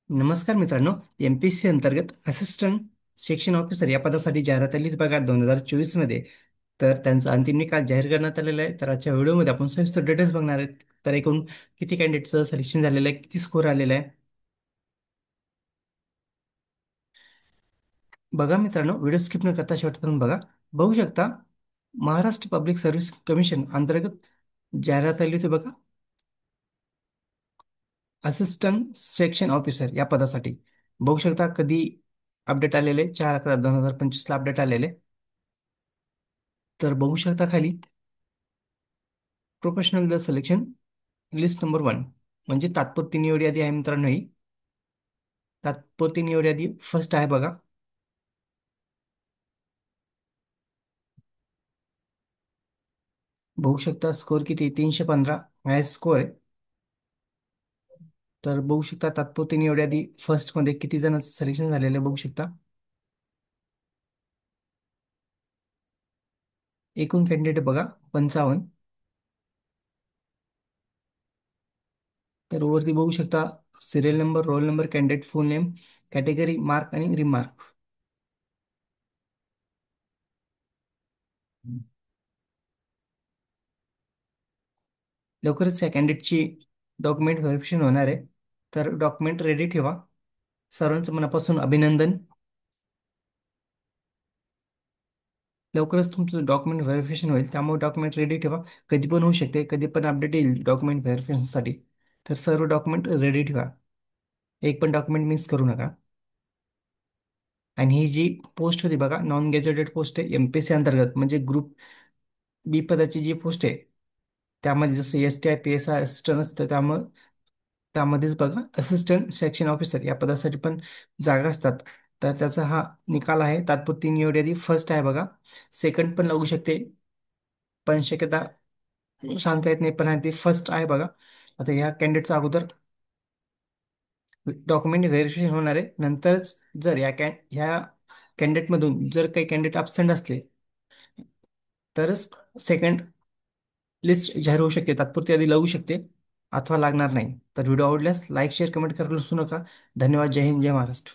नमस्कार मित्रांनो. एमपीएससी अंतर्गत असिस्टंट सेक्शन ऑफिसर या पदासाठी जाहिरात आली बघा 2024 मध्ये. तर त्यांचा अंतिम निकाल जाहीर करण्यात आलेला आहे. तर आजच्या व्हिडिओमध्ये आपण सविस्तर डिटेल्स बघणार आहेत. तर एकूण किती कॅन्डिडेटचं सिलेक्शन झालेलं आहे, किती स्कोर आलेला आहे बघा मित्रांनो. व्हिडिओ स्किप न करता शेवटपर्यंत बघा. बघू शकता, महाराष्ट्र पब्लिक सर्व्हिस कमिशन अंतर्गत जाहिरात आली होती बघा, असिस्टंट सेक्शन ऑफिसर या पदासाठी. बघू शकता कधी अपडेट आलेले, 4/11/2025 ला अपडेट आलेले. तर बघू शकता खाली professional the selection list number 1, म्हणजे तात्पुरती निवड यादी आहे मित्रांनो. ही तात्पुरती निवड यादी फर्स्ट आहे बघा. बघू शकता स्कोर किती, 315 हायस्ट स्कोर आहे. तर बघू शकता तात्पुरती निवड यादी फर्स्ट मध्ये किती जणांचं सिलेक्शन झालेलं आहे बघू शकता. एकूण कॅन्डिडेट बघा 55. तर वरती बघू शकता serial number, roll number, candidate फुल नेम, कॅटेगरी, मार्क आणि रिमार्क. लवकरच या कॅन्डिडेटची डॉक्युमेंट व्हेरिफिकेशन होणार आहे. तर डॉक्युमेंट रेडी ठेवा. सर्वांचं मनापासून अभिनंदन. लवकरच तुमचं डॉक्युमेंट व्हेरिफिकेशन होईल, त्यामुळे डॉक्युमेंट रेडी ठेवा. कधी पण होऊ शकते, कधी पण अपडेट येईल डॉक्युमेंट व्हेरिफिकेशनसाठी. तर सर्व डॉक्युमेंट रेडी ठेवा. एक पण डॉक्युमेंट मिस करू नका. आणि ही जी पोस्ट होती बघा, नॉन गॅझेटेड पोस्ट आहे एमपीएससी अंतर्गत, म्हणजे ग्रुप बी पदाची जी पोस्ट आहे, त्यामध्ये जसं STI PSI असिस्टंट असतं, त्यामुळे त्यामध्येच बघा असिस्टंट सेक्शन ऑफिसर या पदासाठी पण जागा असतात. तर त्याचा हा निकाल आहे. तात्पुरती निवड यादी फर्स्ट आहे बघा. सेकंड पण लागू शकते, पण शक्यता सांगता येत नाही, पण आहे ती फर्स्ट आहे बघा. आता ह्या कॅन्डिडेटचा अगोदर डॉक्युमेंट व्हेरिफिकेशन होणार आहे. नंतरच जर ह्या कॅन्डिडेटमधून जर काही कॅन्डिडेट अब्सेंट असले, तरच सेकंड लिस्ट जाहीर होऊ शकते, तात्पुरती यादी लागू शकते, अथवा लागणार नाही. तर व्हिडिओ आवडल्यास लाईक शेअर कमेंट करायला विसरू नका. धन्यवाद. जय हिंद, जय महाराष्ट्र.